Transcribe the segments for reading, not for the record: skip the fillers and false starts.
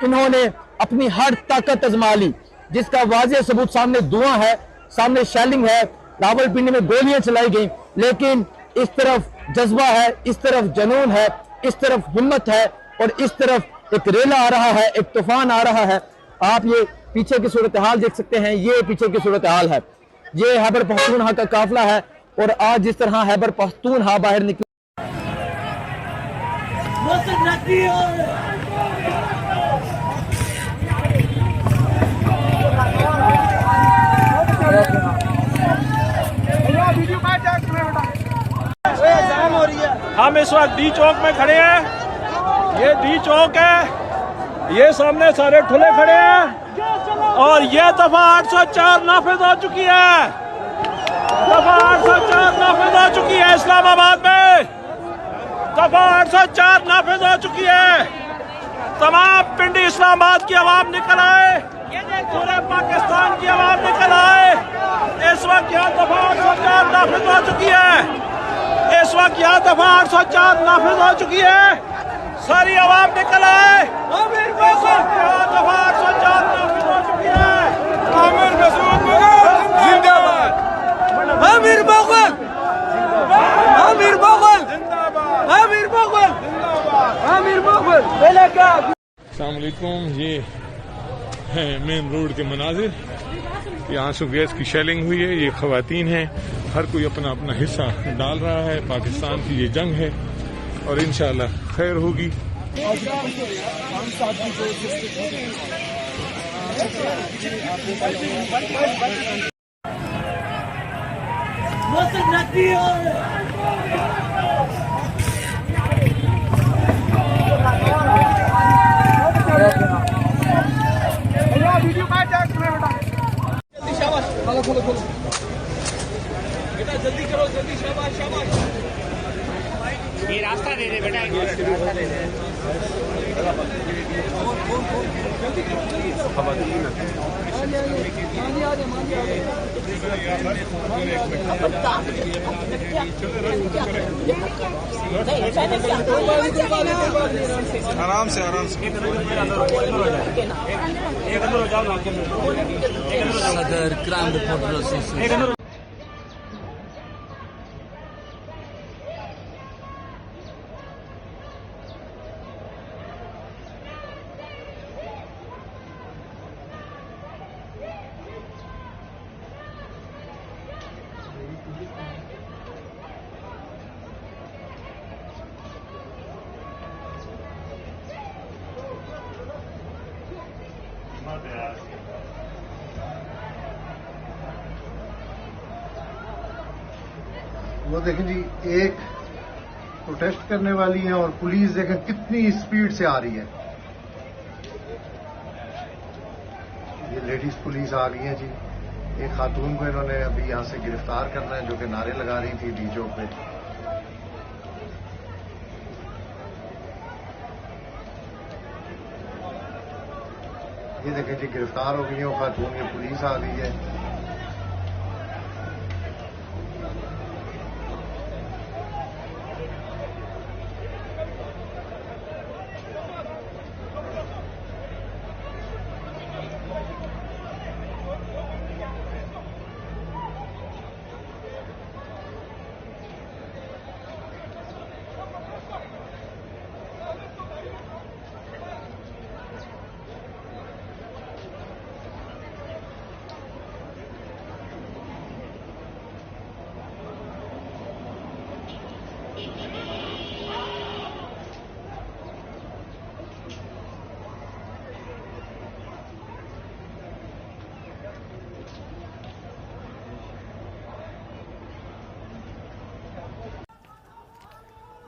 इन्होंने अपनी हर ताकत आजमा ली, जिसका वाज़ेह सबूत सामने धुआं है, सामने शेलिंग है, रावलपिंडी में गोलियां चलाई गई, लेकिन इस तरफ जज्बा है, इस तरफ जनून है, इस तरफ हिम्मत है और इस तरफ एक रेला आ रहा है, एक तूफान आ रहा है। आप ये पीछे की सूरत हाल देख सकते हैं, ये पीछे की सूरत हाल है, ये खैबर पख्तूनख्वा का काफिला है और आज जिस तरह खैबर पख्तूनख्वा बाहर निकला। हम इस वक्त डी चौक में खड़े हैं। ये डी चौक है, ये सामने सारे ठुले खड़े हैं और ये दफा 804 नाफिज हो चुकी है। दफा 804 नाफिज हो चुकी है इस्लामाबाद में। दफा 804 नाफिज हो चुकी है। तमाम पिंडी इस्लामाबाद की आवाम निकल आए, पूरे पाकिस्तान की आवाम निकल आए। इस वक्त यहाँ दफा 804 नाफिज हो चुकी है। इस वक्त यहाँ दफा 804 नाफिज हो चुकी है। सारी आवाम निकल आए। दफा 804 नाफिज हो चुकी है। आमिर मसूद जिंदाबाद। आमिर मुगल, आमिर मुगल जिंदाबाद, आमिर मुगल जिंदाबाद, आमिर मुगल। अस्सलाम वालेकुम। ये है मेन रोड के मनाजिर। यहाँ से गैस की शेलिंग हुई है। ये खवातीन हैं, हर कोई अपना अपना हिस्सा डाल रहा है। पाकिस्तान की ये जंग है और इंशाअल्लाह खैर होगी। बेटा जल्दी करो, जल्दी, शाबाश शाबाश। ये रास्ता दे दे बेटा, रास्ता दे दे। आराम से आराम से। सदर क्राइम रिपोर्टर एसोसिएशन। वो देखें जी, एक प्रोटेस्ट करने वाली है और पुलिस देखें कितनी स्पीड से आ रही है। ये लेडीज पुलिस आ गई है जी। एक खातून को इन्होंने अभी यहां से गिरफ्तार करना है जो कि नारे लगा रही थी डी चौक पे। ये देखें जी, गिरफ्तार हो गई है वो खातून, ये पुलिस आ गई है।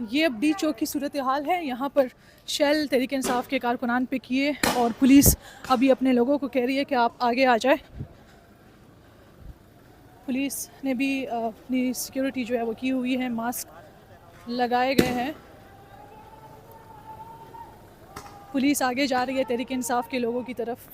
ये अब डी चौक की सूरत हाल है। यहाँ पर शेल तहरीक इंसाफ के कारकुनान पे किए और पुलिस अभी अपने लोगों को कह रही है कि आप आगे आ जाए। पुलिस ने भी अपनी सिक्योरिटी जो है वो की हुई है, मास्क लगाए गए हैं। पुलिस आगे जा रही है तहरीक इंसाफ के लोगों की तरफ।